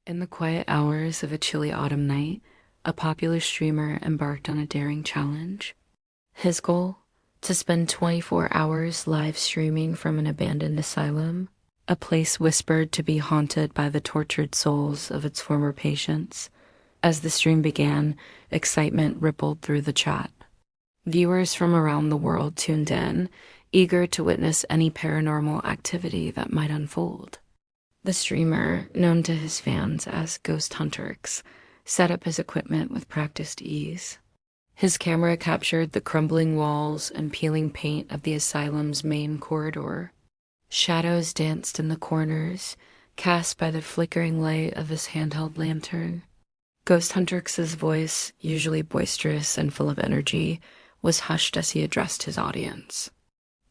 In the quiet hours of a chilly autumn night, a popular streamer embarked on a daring challenge. His goal? To spend 24 hours live streaming from an abandoned asylum, a place whispered to be haunted by the tortured souls of its former patients. As the stream began, excitement rippled through the chat. Viewers from around the world tuned in, eager to witness any paranormal activity that might unfold. The streamer, known to his fans as Ghost Hunterx, set up his equipment with practiced ease. His camera captured the crumbling walls and peeling paint of the asylum's main corridor. Shadows danced in the corners, cast by the flickering light of his handheld lantern. Ghost Hunterx's voice, usually boisterous and full of energy, was hushed as he addressed his audience.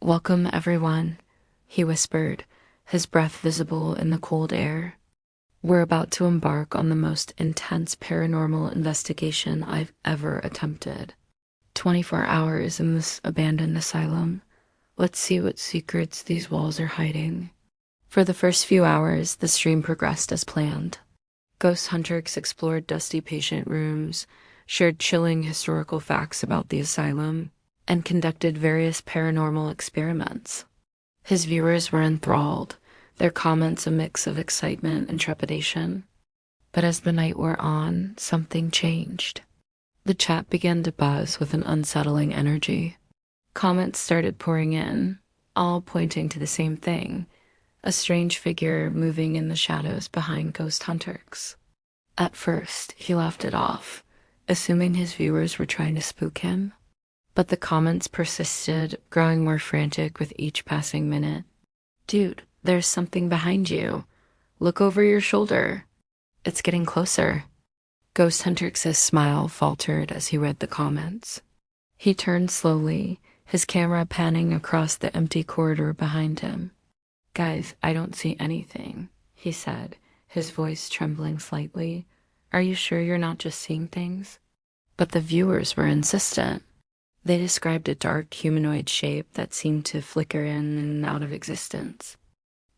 "Welcome, everyone," he whispered, his breath visible in the cold air. "We're about to embark on the most intense paranormal investigation I've ever attempted. 24 hours in this abandoned asylum. Let's see what secrets these walls are hiding." For the first few hours, the stream progressed as planned. Ghost Hunterx explored dusty patient rooms, shared chilling historical facts about the asylum, and conducted various paranormal experiments. His viewers were enthralled, their comments a mix of excitement and trepidation. But as the night wore on, something changed. The chat began to buzz with an unsettling energy. Comments started pouring in, all pointing to the same thing: a strange figure moving in the shadows behind Ghost Hunterx. At first, he laughed it off, assuming his viewers were trying to spook him. But the comments persisted, growing more frantic with each passing minute. "Dude, there's something behind you. Look over your shoulder. It's getting closer." Ghost Hunterx's smile faltered as he read the comments. He turned slowly, his camera panning across the empty corridor behind him. "Guys, I don't see anything," he said, his voice trembling slightly. "Are you sure you're not just seeing things?" But the viewers were insistent. They described a dark humanoid shape that seemed to flicker in and out of existence.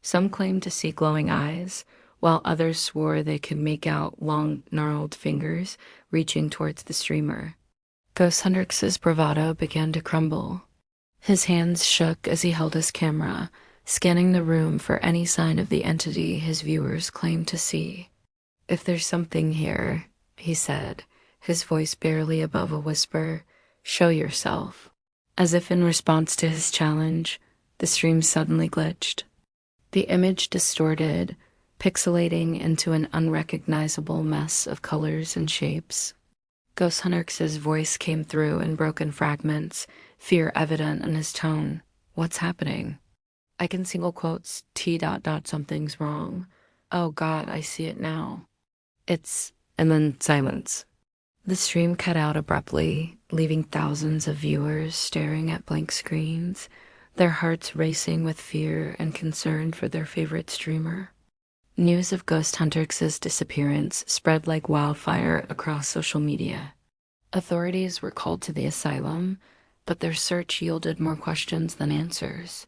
Some claimed to see glowing eyes, while others swore they could make out long, gnarled fingers reaching towards the streamer. Ghost Hunterx's bravado began to crumble. His hands shook as he held his camera, scanning the room for any sign of the entity his viewers claimed to see. "If there's something here," he said, his voice barely above a whisper, "show yourself." As if in response to his challenge, the stream suddenly glitched. The image distorted, pixelating into an unrecognizable mess of colors and shapes. Ghost Hunterx's voice came through in broken fragments, fear evident in his tone. "What's happening?" "I can single quotes T dot dot something's wrong. Oh God, I see it now. It's..." And then silence. The stream cut out abruptly, leaving thousands of viewers staring at blank screens, their hearts racing with fear and concern for their favorite streamer. News of Ghost Hunterx's disappearance spread like wildfire across social media. Authorities were called to the asylum, but their search yielded more questions than answers.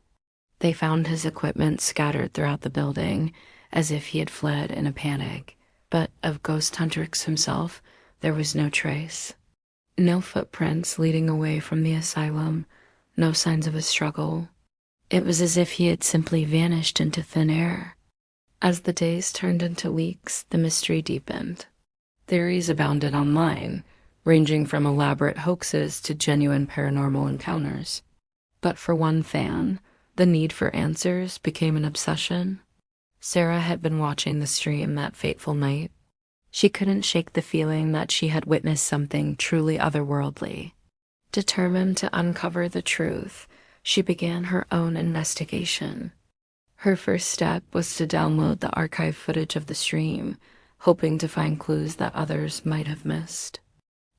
They found his equipment scattered throughout the building, as if he had fled in a panic, but of Ghost Hunterx himself, there was no trace. No footprints leading away from the asylum, no signs of a struggle. It was as if he had simply vanished into thin air. As the days turned into weeks, the mystery deepened. Theories abounded online, ranging from elaborate hoaxes to genuine paranormal encounters. But for one fan, the need for answers became an obsession. Sarah had been watching the stream that fateful night. She couldn't shake the feeling that she had witnessed something truly otherworldly. Determined to uncover the truth, she began her own investigation. Her first step was to download the archive footage of the stream, hoping to find clues that others might have missed.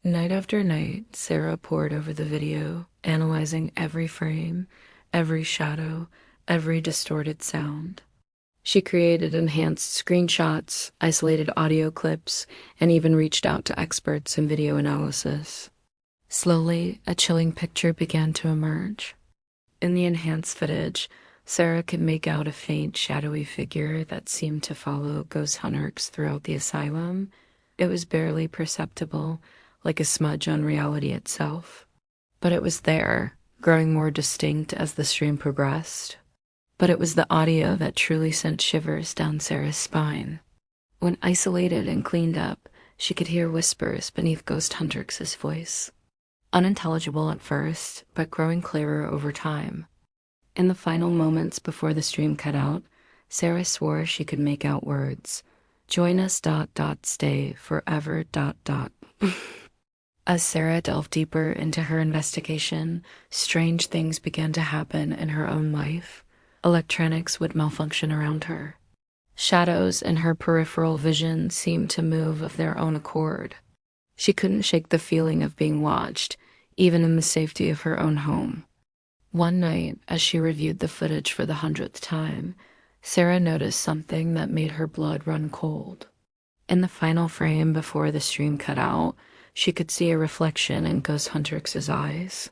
Night after night, Sarah pored over the video, analyzing every frame, every shadow, every distorted sound. She created enhanced screenshots, isolated audio clips, and even reached out to experts in video analysis. Slowly, a chilling picture began to emerge. In the enhanced footage, Sarah could make out a faint, shadowy figure that seemed to follow Ghost Hunterx throughout the asylum. It was barely perceptible, like a smudge on reality itself. But it was there, growing more distinct as the stream progressed. But it was the audio that truly sent shivers down Sarah's spine. When isolated and cleaned up, she could hear whispers beneath Ghost Hunterx's voice. Unintelligible at first, but growing clearer over time. In the final moments before the stream cut out, Sarah swore she could make out words. Join us ... stay forever ... As Sarah delved deeper into her investigation, strange things began to happen in her own life. Electronics would malfunction around her. Shadows in her peripheral vision seemed to move of their own accord. She couldn't shake the feeling of being watched, even in the safety of her own home. One night, as she reviewed the footage for the 100th time, Sarah noticed something that made her blood run cold. In the final frame before the stream cut out, she could see a reflection in Ghost Hunterx's eyes.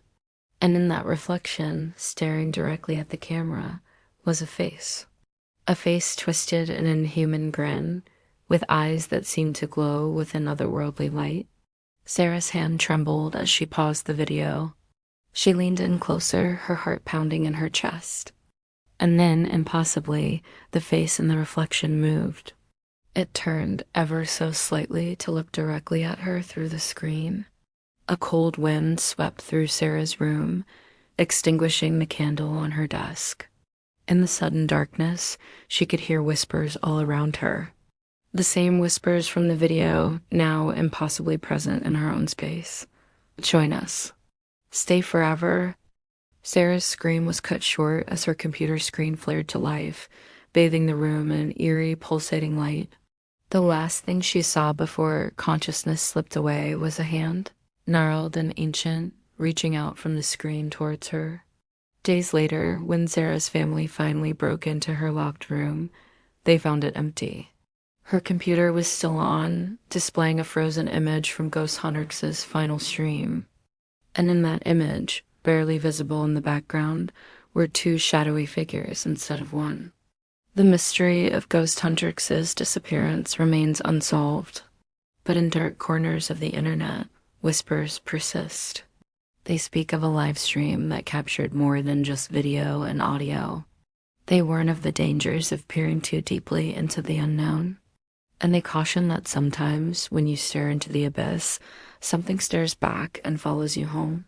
And in that reflection, staring directly at the camera, was a face. A face twisted in an inhuman grin, with eyes that seemed to glow with an otherworldly light. Sarah's hand trembled as she paused the video. She leaned in closer, her heart pounding in her chest. And then, impossibly, the face in the reflection moved. It turned ever so slightly to look directly at her through the screen. A cold wind swept through Sarah's room, extinguishing the candle on her desk. In the sudden darkness, she could hear whispers all around her. The same whispers from the video, now impossibly present in her own space. Join us. Stay forever. Sarah's scream was cut short as her computer screen flared to life, bathing the room in an eerie, pulsating light. The last thing she saw before consciousness slipped away was a hand, gnarled and ancient, reaching out from the screen towards her. Days later, when Sarah's family finally broke into her locked room, they found it empty. Her computer was still on, displaying a frozen image from Ghost Hunterx's final stream. And in that image, barely visible in the background, were two shadowy figures instead of one. The mystery of Ghost Hunterx's disappearance remains unsolved, but in dark corners of the internet, whispers persist. They speak of a live stream that captured more than just video and audio. They warn of the dangers of peering too deeply into the unknown, and they caution that sometimes, when you stare into the abyss, something stares back and follows you home.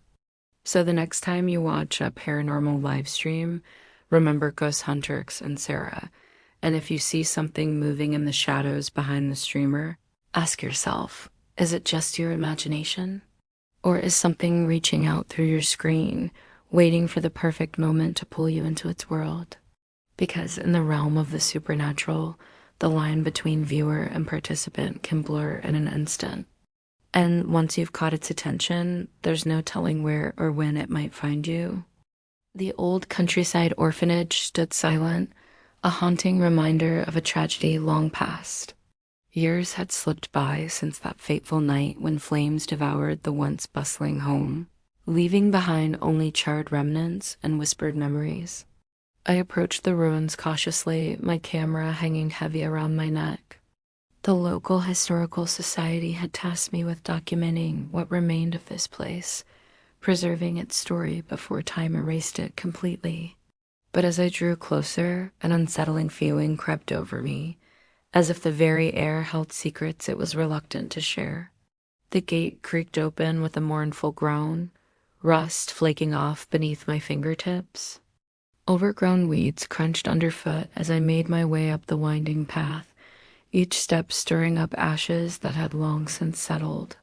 So the next time you watch a paranormal live stream, remember Ghost Hunterx and Sarah. And if you see something moving in the shadows behind the streamer, ask yourself, is it just your imagination? Or is something reaching out through your screen, waiting for the perfect moment to pull you into its world? Because in the realm of the supernatural, the line between viewer and participant can blur in an instant. And once you've caught its attention, there's no telling where or when it might find you. The old countryside orphanage stood silent, a haunting reminder of a tragedy long past. Years had slipped by since that fateful night when flames devoured the once bustling home, leaving behind only charred remnants and whispered memories. I approached the ruins cautiously, my camera hanging heavy around my neck. The local historical society had tasked me with documenting what remained of this place, preserving its story before time erased it completely. But as I drew closer, an unsettling feeling crept over me, as if the very air held secrets it was reluctant to share. The gate creaked open with a mournful groan, rust flaking off beneath my fingertips. Overgrown weeds crunched underfoot as I made my way up the winding path, each step stirring up ashes that had long since settled.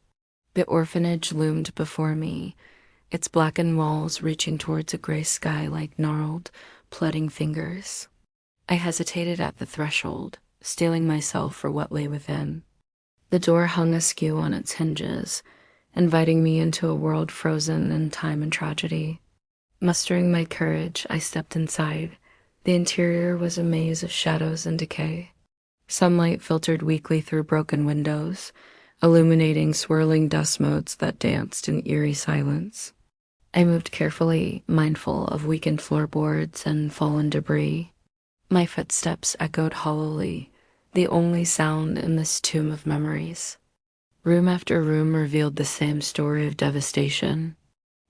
The orphanage loomed before me, its blackened walls reaching towards a gray sky like gnarled, pleading fingers. I hesitated at the threshold, steeling myself for what lay within. The door hung askew on its hinges, inviting me into a world frozen in time and tragedy. Mustering my courage, I stepped inside. The interior was a maze of shadows and decay. Sunlight filtered weakly through broken windows, illuminating swirling dust motes that danced in eerie silence. I moved carefully, mindful of weakened floorboards and fallen debris. My footsteps echoed hollowly, the only sound in this tomb of memories. Room after room revealed the same story of devastation.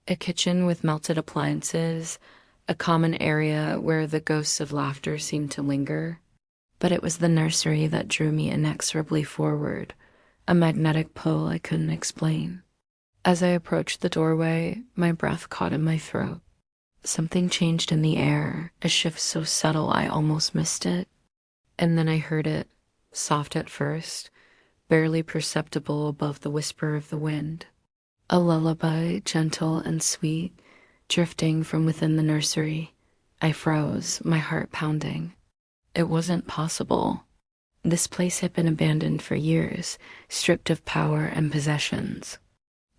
A kitchen with melted appliances, a common area where the ghosts of laughter seemed to linger. But it was the nursery that drew me inexorably forward, a magnetic pull I couldn't explain. As I approached the doorway, my breath caught in my throat. Something changed in the air, a shift so subtle I almost missed it. And then I heard it, soft at first, barely perceptible above the whisper of the wind. A lullaby, gentle and sweet, drifting from within the nursery. I froze, my heart pounding. It wasn't possible. This place had been abandoned for years, stripped of power and possessions.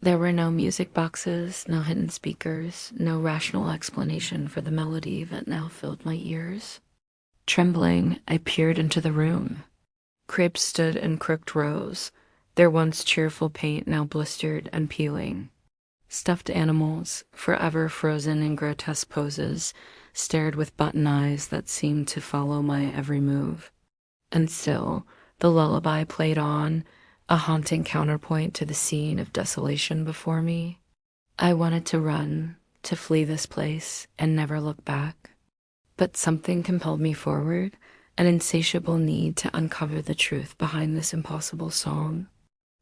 There were no music boxes, no hidden speakers, no rational explanation for the melody that now filled my ears. Trembling, I peered into the room. Cribs stood in crooked rows, their once cheerful paint now blistered and peeling. Stuffed animals, forever frozen in grotesque poses, stared with button eyes that seemed to follow my every move. And still, the lullaby played on, a haunting counterpoint to the scene of desolation before me. I wanted to run, to flee this place, and never look back. But something compelled me forward, an insatiable need to uncover the truth behind this impossible song.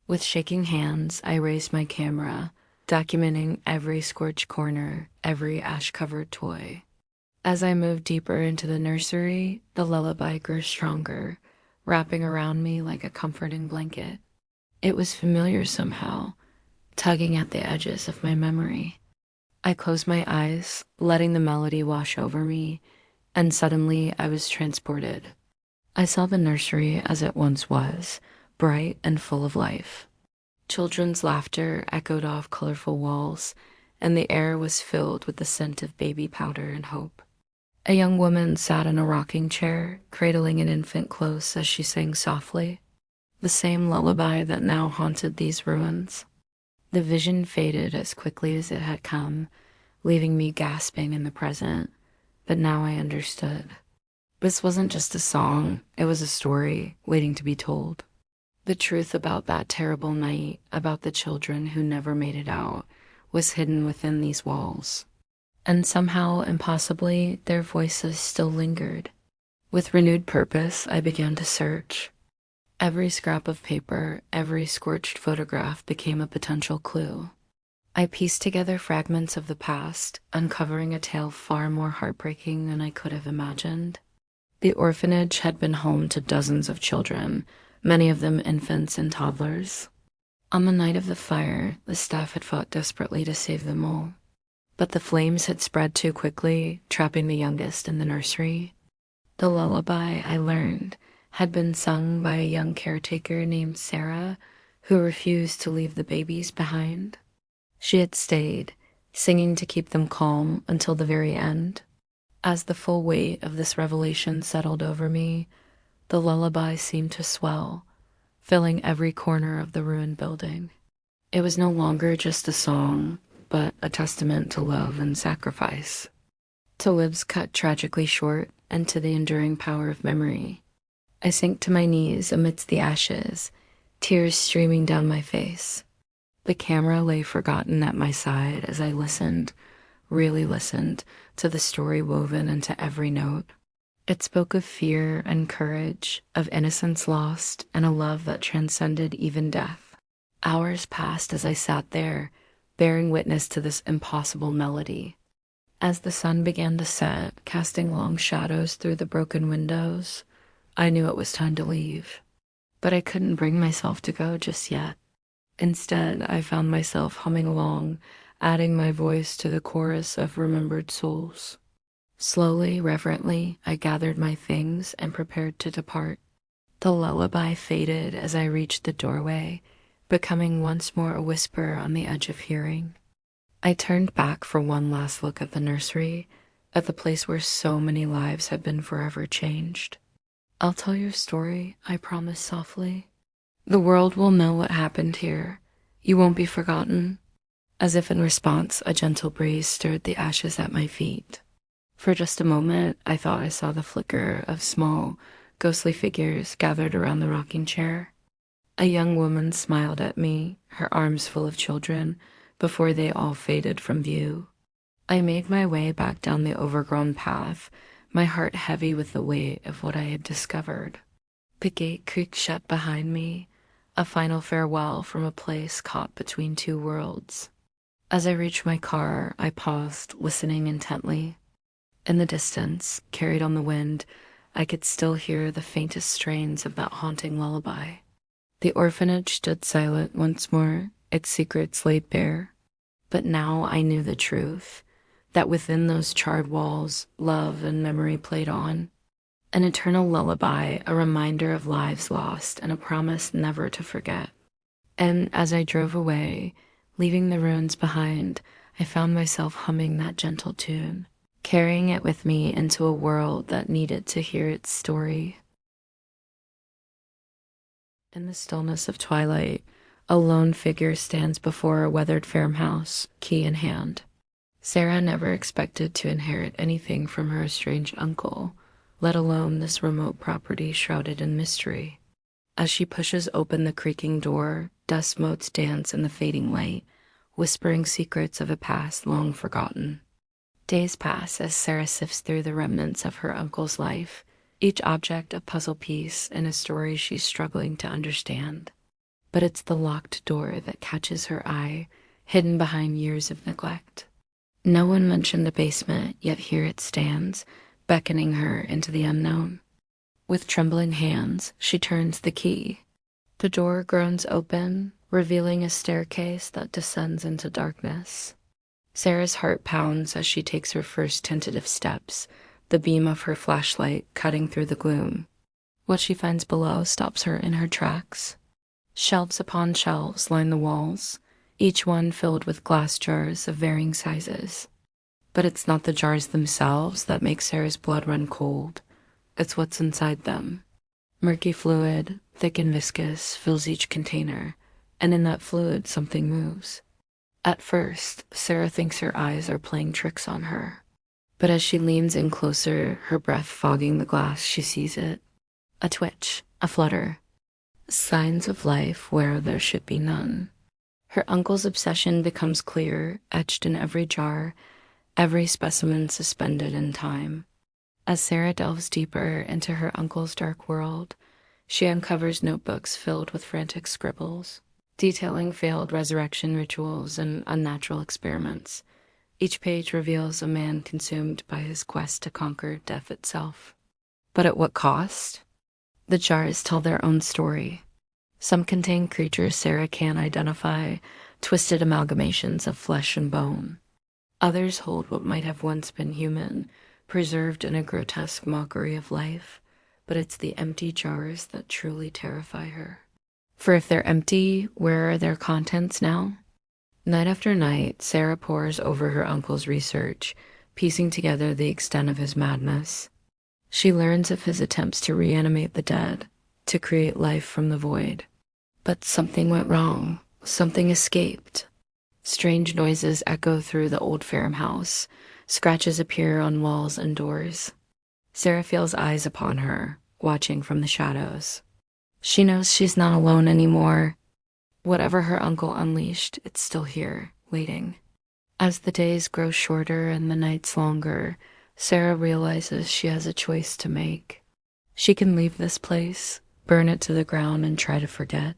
With shaking hands, I raised my camera, documenting every scorched corner, every ash-covered toy. As I moved deeper into the nursery, the lullaby grew stronger, wrapping around me like a comforting blanket. It was familiar somehow, tugging at the edges of my memory. I closed my eyes, letting the melody wash over me, and suddenly I was transported. I saw the nursery as it once was, bright and full of life. Children's laughter echoed off colorful walls, and the air was filled with the scent of baby powder and hope. A young woman sat in a rocking chair, cradling an infant close as she sang softly, the same lullaby that now haunted these ruins. The vision faded as quickly as it had come, leaving me gasping in the present, but now I understood. This wasn't just a song, it was a story waiting to be told. The truth about that terrible night, about the children who never made it out, was hidden within these walls. And somehow, impossibly, their voices still lingered. With renewed purpose, I began to search. Every scrap of paper, every scorched photograph became a potential clue. I pieced together fragments of the past, uncovering a tale far more heartbreaking than I could have imagined. The orphanage had been home to dozens of children, many of them infants and toddlers. On the night of the fire, the staff had fought desperately to save them all. But the flames had spread too quickly, trapping the youngest in the nursery. The lullaby, I learned, had been sung by a young caretaker named Sarah, who refused to leave the babies behind. She had stayed, singing to keep them calm until the very end. As the full weight of this revelation settled over me, the lullaby seemed to swell, filling every corner of the ruined building. It was no longer just a song, but a testament to love and sacrifice, to lives cut tragically short, and to the enduring power of memory. I sank to my knees amidst the ashes, tears streaming down my face. The camera lay forgotten at my side as I listened, really listened, to the story woven into every note. It spoke of fear and courage, of innocence lost, and a love that transcended even death. Hours passed as I sat there, bearing witness to this impossible melody. As the sun began to set, casting long shadows through the broken windows, I knew it was time to leave. But I couldn't bring myself to go just yet. Instead, I found myself humming along, adding my voice to the chorus of remembered souls. Slowly, reverently, I gathered my things and prepared to depart. The lullaby faded as I reached the doorway, becoming once more a whisper on the edge of hearing. I turned back for one last look at the nursery, at the place where so many lives had been forever changed. "I'll tell your story," I promised softly. "The world will know what happened here. You won't be forgotten." As if in response, a gentle breeze stirred the ashes at my feet. For just a moment, I thought I saw the flicker of small, ghostly figures gathered around the rocking chair. A young woman smiled at me, her arms full of children, before they all faded from view. I made my way back down the overgrown path, my heart heavy with the weight of what I had discovered. The gate creaked shut behind me, a final farewell from a place caught between two worlds. As I reached my car, I paused, listening intently. In the distance, carried on the wind, I could still hear the faintest strains of that haunting lullaby. The orphanage stood silent once more, its secrets laid bare. But now I knew the truth, that within those charred walls, love and memory played on. An eternal lullaby, a reminder of lives lost and a promise never to forget. And as I drove away, leaving the ruins behind, I found myself humming that gentle tune, carrying it with me into a world that needed to hear its story. In the stillness of twilight, a lone figure stands before a weathered farmhouse, key in hand. Sarah never expected to inherit anything from her estranged uncle, let alone this remote property shrouded in mystery. As she pushes open the creaking door, dust motes dance in the fading light, whispering secrets of a past long forgotten. Days pass as Sarah sifts through the remnants of her uncle's life, each object a puzzle piece in a story she's struggling to understand. But it's the locked door that catches her eye, hidden behind years of neglect. No one mentioned the basement, yet here it stands, beckoning her into the unknown. With trembling hands, she turns the key. The door groans open, revealing a staircase that descends into darkness. Sarah's heart pounds as she takes her first tentative steps, the beam of her flashlight cutting through the gloom. What she finds below stops her in her tracks. Shelves upon shelves line the walls, each one filled with glass jars of varying sizes. But it's not the jars themselves that make Sarah's blood run cold. It's what's inside them. Murky fluid, thick and viscous, fills each container, and in that fluid something moves. At first, Sarah thinks her eyes are playing tricks on her. But as she leans in closer, her breath fogging the glass, she sees it. A twitch, a flutter. Signs of life where there should be none. Her uncle's obsession becomes clear, etched in every jar, every specimen suspended in time. As Sarah delves deeper into her uncle's dark world, she uncovers notebooks filled with frantic scribbles, detailing failed resurrection rituals and unnatural experiments. Each page reveals a man consumed by his quest to conquer death itself. But at what cost? The jars tell their own story. Some contain creatures Sarah can't identify, twisted amalgamations of flesh and bone. Others hold what might have once been human, preserved in a grotesque mockery of life, but it's the empty jars that truly terrify her. For if they're empty, where are their contents now? Night after night, Sarah pores over her uncle's research, piecing together the extent of his madness. She learns of his attempts to reanimate the dead, to create life from the void. But something went wrong. Something escaped. Strange noises echo through the old farmhouse. Scratches appear on walls and doors. Sarah feels eyes upon her, watching from the shadows. She knows she's not alone anymore. Whatever her uncle unleashed, it's still here, waiting. As the days grow shorter and the nights longer, Sarah realizes she has a choice to make. She can leave this place, burn it to the ground and try to forget.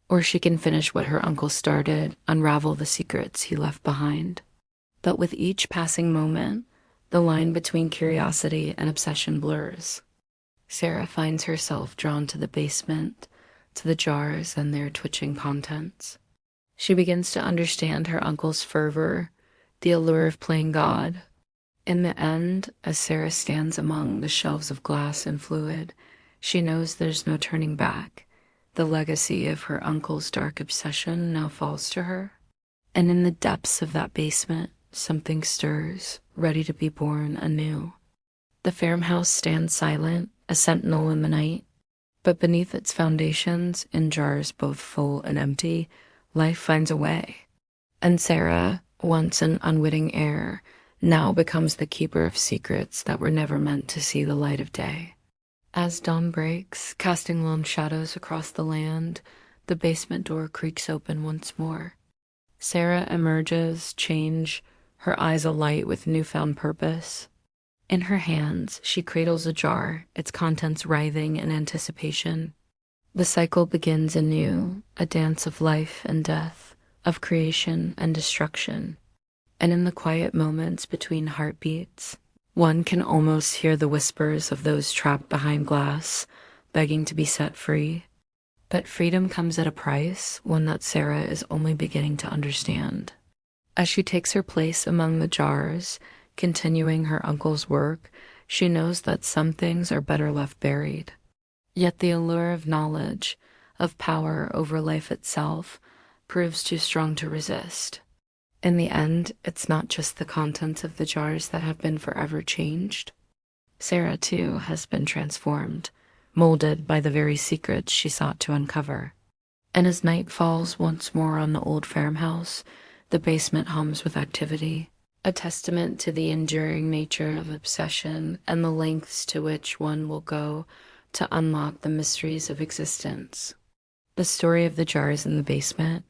Or she can finish what her uncle started, unravel the secrets he left behind. But with each passing moment, the line between curiosity and obsession blurs. Sarah finds herself drawn to the basement, to the jars and their twitching contents. She begins to understand her uncle's fervor, the allure of playing God. In the end, as Sarah stands among the shelves of glass and fluid, she knows there's no turning back. The legacy of her uncle's dark obsession now falls to her. And in the depths of that basement, something stirs, ready to be born anew. The farmhouse stands silent, a sentinel in the night. But beneath its foundations, in jars both full and empty, life finds a way. And Sarah, once an unwitting heir, now becomes the keeper of secrets that were never meant to see the light of day. As dawn breaks, casting long shadows across the land, the basement door creaks open once more. Sarah emerges, changed, her eyes alight with newfound purpose. In her hands, she cradles a jar, its contents writhing in anticipation. The cycle begins anew, a dance of life and death, of creation and destruction. And in the quiet moments between heartbeats, one can almost hear the whispers of those trapped behind glass, begging to be set free. But freedom comes at a price, one that Sarah is only beginning to understand. As she takes her place among the jars, continuing her uncle's work, she knows that some things are better left buried. Yet the allure of knowledge, of power over life itself, proves too strong to resist. In the end, it's not just the contents of the jars that have been forever changed. Sarah, too, has been transformed, molded by the very secrets she sought to uncover. And as night falls once more on the old farmhouse, the basement hums with activity, a testament to the enduring nature of obsession and the lengths to which one will go to unlock the mysteries of existence. The story of the jars in the basement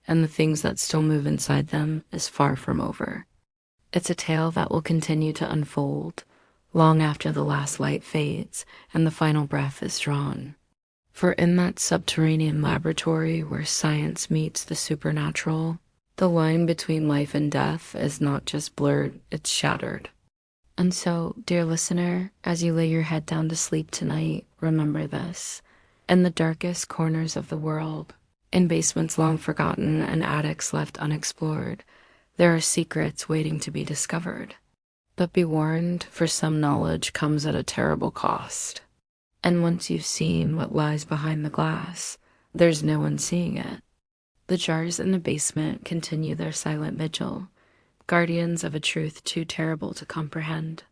and the things that still move inside them is far from over. It's a tale that will continue to unfold long after the last light fades and the final breath is drawn. For in that subterranean laboratory where science meets the supernatural, the line between life and death is not just blurred, it's shattered. And so, dear listener, as you lay your head down to sleep tonight, remember this. In the darkest corners of the world, in basements long forgotten and attics left unexplored, there are secrets waiting to be discovered. But be warned, for some knowledge comes at a terrible cost. And once you've seen what lies behind the glass, there's no one seeing it. The jars in the basement continue their silent vigil, guardians of a truth too terrible to comprehend.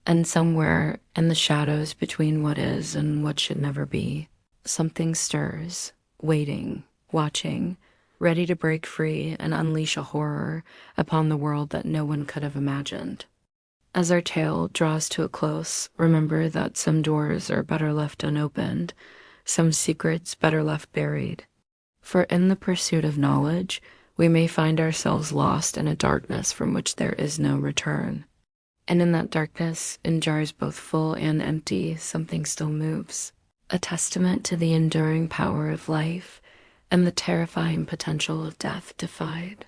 And somewhere in the shadows between what is and what should never be, something stirs, waiting, watching, ready to break free and unleash a horror upon the world that no one could have imagined. As our tale draws to a close, remember that some doors are better left unopened, some secrets better left buried. For in the pursuit of knowledge, we may find ourselves lost in a darkness from which there is no return. And in that darkness, in jars both full and empty, something still moves, a testament to the enduring power of life and the terrifying potential of death defied.